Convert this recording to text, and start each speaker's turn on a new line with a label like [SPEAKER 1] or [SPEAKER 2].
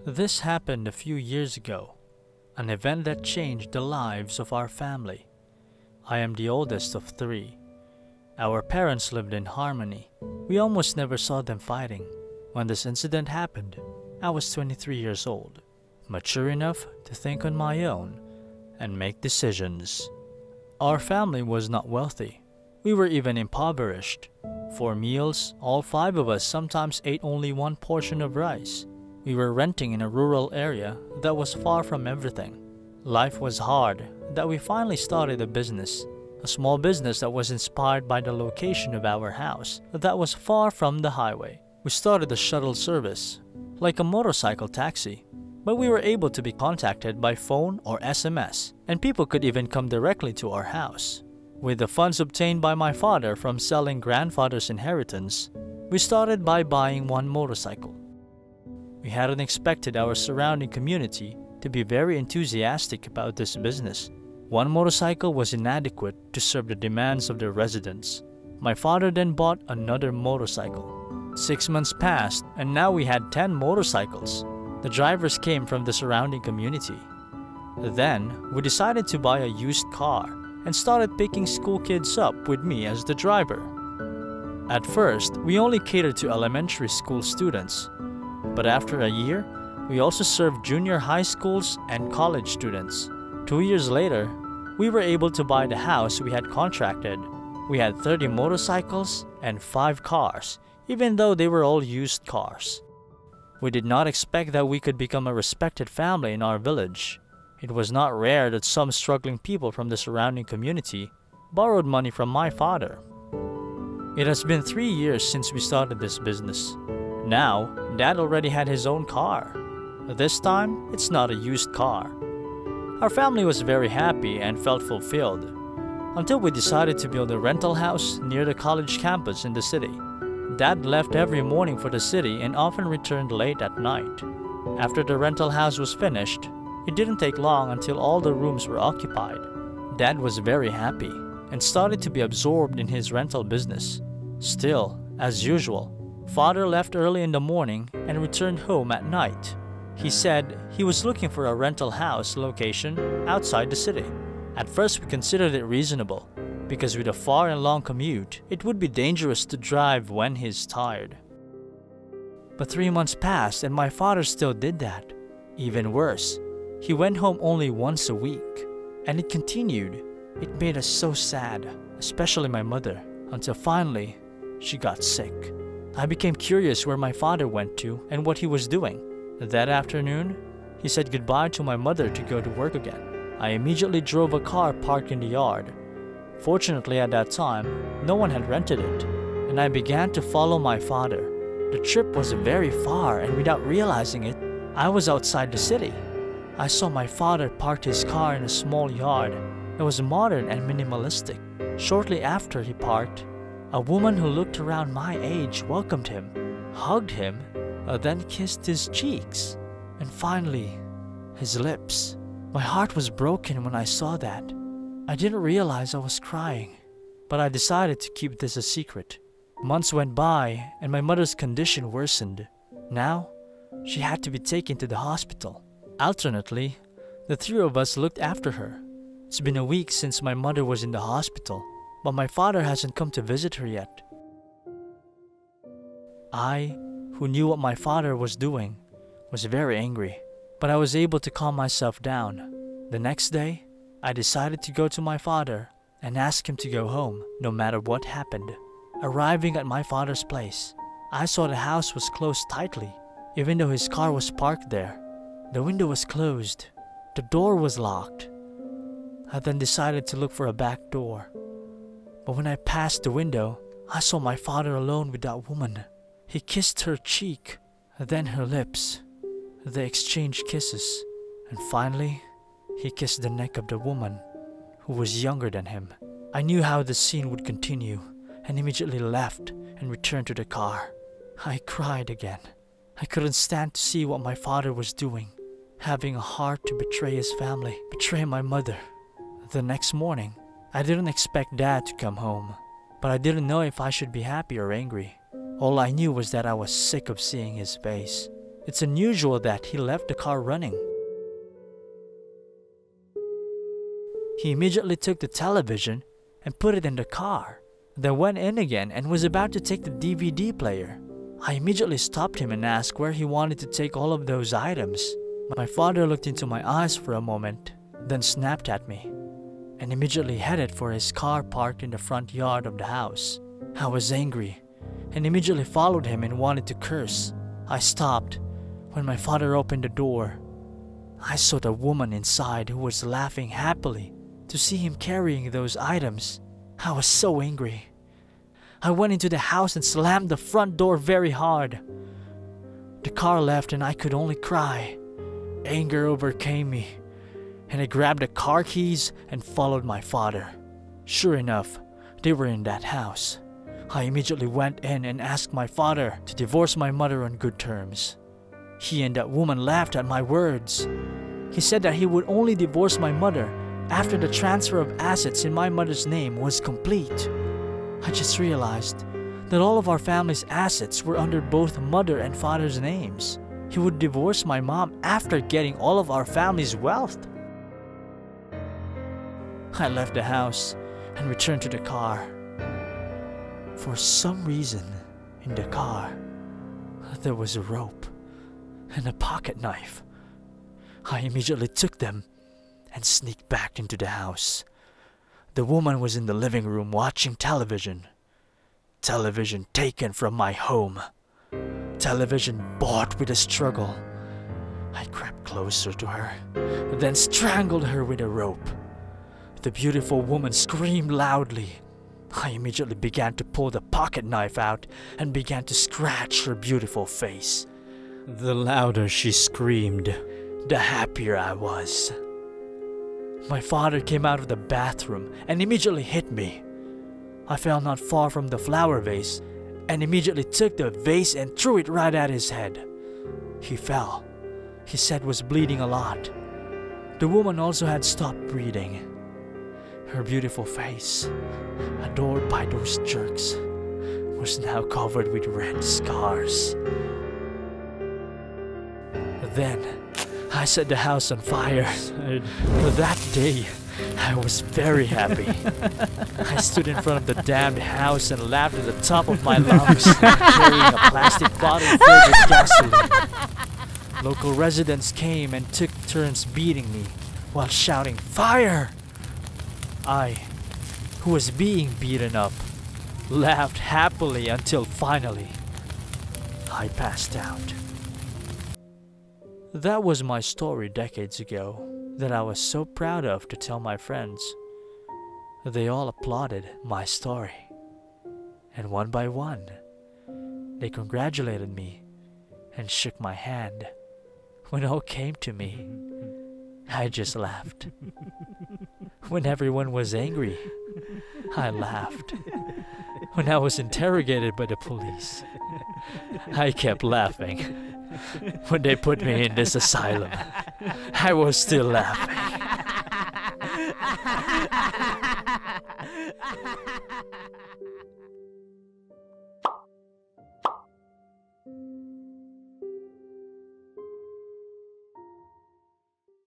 [SPEAKER 1] This happened a few years ago, an event that changed the lives of our family. I am the oldest of three. Our parents lived in harmony. We almost never saw them fighting. When this incident happened, I was 23 years old, mature enough to think on my own and make decisions. Our family was not wealthy. We were even impoverished. For meals, all five of us sometimes ate only one portion of rice. We were renting in a rural area that was far from everything. Life was hard that we finally started a business, a small business that was inspired by the location of our house that was far from the highway. We started a shuttle service, like a motorcycle taxi, but we were able to be contacted by phone or SMS, and people could even come directly to our house. With the funds obtained by my father from selling grandfather's inheritance, we started by buying one motorcycle. We hadn't expected our surrounding community to be very enthusiastic about this business. One motorcycle was inadequate to serve the demands of the residents. My father then bought another motorcycle. 6 months passed, and now we had 10 motorcycles. The drivers came from the surrounding community. Then, we decided to buy a used car and started picking school kids up with me as the driver. At first, we only catered to elementary school students, but after a year, we also served junior high schools and college students. 2 years later, we were able to buy the house we had contracted. We had 30 motorcycles and 5 cars, even though they were all used cars. We did not expect that we could become a respected family in our village. It was not rare that some struggling people from the surrounding community borrowed money from my father. It has been 3 years since we started this business. Now, Dad already had his own car. This time, it's not a used car. Our family was very happy and felt fulfilled, until we decided to build a rental house near the college campus in the city. Dad left every morning for the city and often returned late at night. After the rental house was finished, it didn't take long until all the rooms were occupied. Dad was very happy and started to be absorbed in his rental business. Still, as usual, Father left early in the morning and returned home at night. He said he was looking for a rental house location outside the city. At first, we considered it reasonable, because with a far and long commute, it would be dangerous to drive when he's tired. But 3 months passed and my father still did that. Even worse, he went home only once a week, and it continued. It made us so sad, especially my mother, until finally, she got sick. I became curious where my father went to and what he was doing. That afternoon, he said goodbye to my mother to go to work again. I immediately drove a car parked in the yard. Fortunately, at that time, no one had rented it, and I began to follow my father. The trip was very far, and without realizing it, I was outside the city. I saw my father park his car in a small yard that was modern and minimalistic. Shortly after he parked, a woman who looked around my age welcomed him, hugged him, then kissed his cheeks, and finally, his lips. My heart was broken when I saw that. I didn't realize I was crying, but I decided to keep this a secret. Months went by, and my mother's condition worsened. Now, she had to be taken to the hospital. Alternately, the 3 of us looked after her. It's been a week since my mother was in the hospital, but my father hasn't come to visit her yet. I, who knew what my father was doing, was very angry, but I was able to calm myself down. The next day, I decided to go to my father and ask him to go home, no matter what happened. Arriving at my father's place, I saw the house was closed tightly, even though his car was parked there. The window was closed. The door was locked. I then decided to look for a back door. But when I passed the window, I saw my father alone with that woman. He kissed her cheek, then her lips. They exchanged kisses, and finally, he kissed the neck of the woman, who was younger than him. I knew how the scene would continue, and immediately left and returned to the car. I cried again. I couldn't stand to see what my father was doing, having a heart to betray his family, betray my mother. The next morning, I didn't expect Dad to come home, but I didn't know if I should be happy or angry. All I knew was that I was sick of seeing his face. It's unusual that he left the car running. He immediately took the television and put it in the car, then went in again and was about to take the DVD player. I immediately stopped him and asked where he wanted to take all of those items. My father looked into my eyes for a moment, then snapped at me, and immediately headed for his car parked in the front yard of the house. I was angry, and immediately followed him and wanted to curse. I stopped. When my father opened the door, I saw the woman inside who was laughing happily to see him carrying those items. I was so angry. I went into the house and slammed the front door very hard. The car left and I could only cry. Anger overcame me, and I grabbed the car keys and followed my father. Sure enough, they were in that house. I immediately went in and asked my father to divorce my mother on good terms. He and that woman laughed at my words. He said that he would only divorce my mother after the transfer of assets in my mother's name was complete. I just realized that all of our family's assets were under both mother and father's names. He would divorce my mom after getting all of our family's wealth. I left the house and returned to the car. For some reason, in the car, there was a rope and a pocket knife. I immediately took them and sneaked back into the house. The woman was in the living room watching television. Television taken from my home. Television bought with a struggle. I crept closer to her, then strangled her with a rope. The beautiful woman screamed loudly. I immediately began to pull the pocket knife out and began to scratch her beautiful face. The louder she screamed, the happier I was. My father came out of the bathroom and immediately hit me. I fell not far from the flower vase and immediately took the vase and threw it right at his head. He fell. His head was bleeding a lot. The woman also had stopped breathing. Her beautiful face, adored by those jerks, was now covered with red scars. Then, I set the house on fire. That day, I was very happy. I stood in front of the damned house and laughed at the top of my lungs, carrying a plastic bottle filled with gasoline. Local residents came and took turns beating me while shouting, "Fire!" I, who was being beaten up, laughed happily until finally I passed out. That was my story decades ago that I was so proud of to tell my friends. They all applauded my story, and one by one, they congratulated me and shook my hand. When all came to me, I just laughed. When everyone was angry, I laughed. When I was interrogated by the police, I kept laughing. When they put me in this asylum, I was still laughing.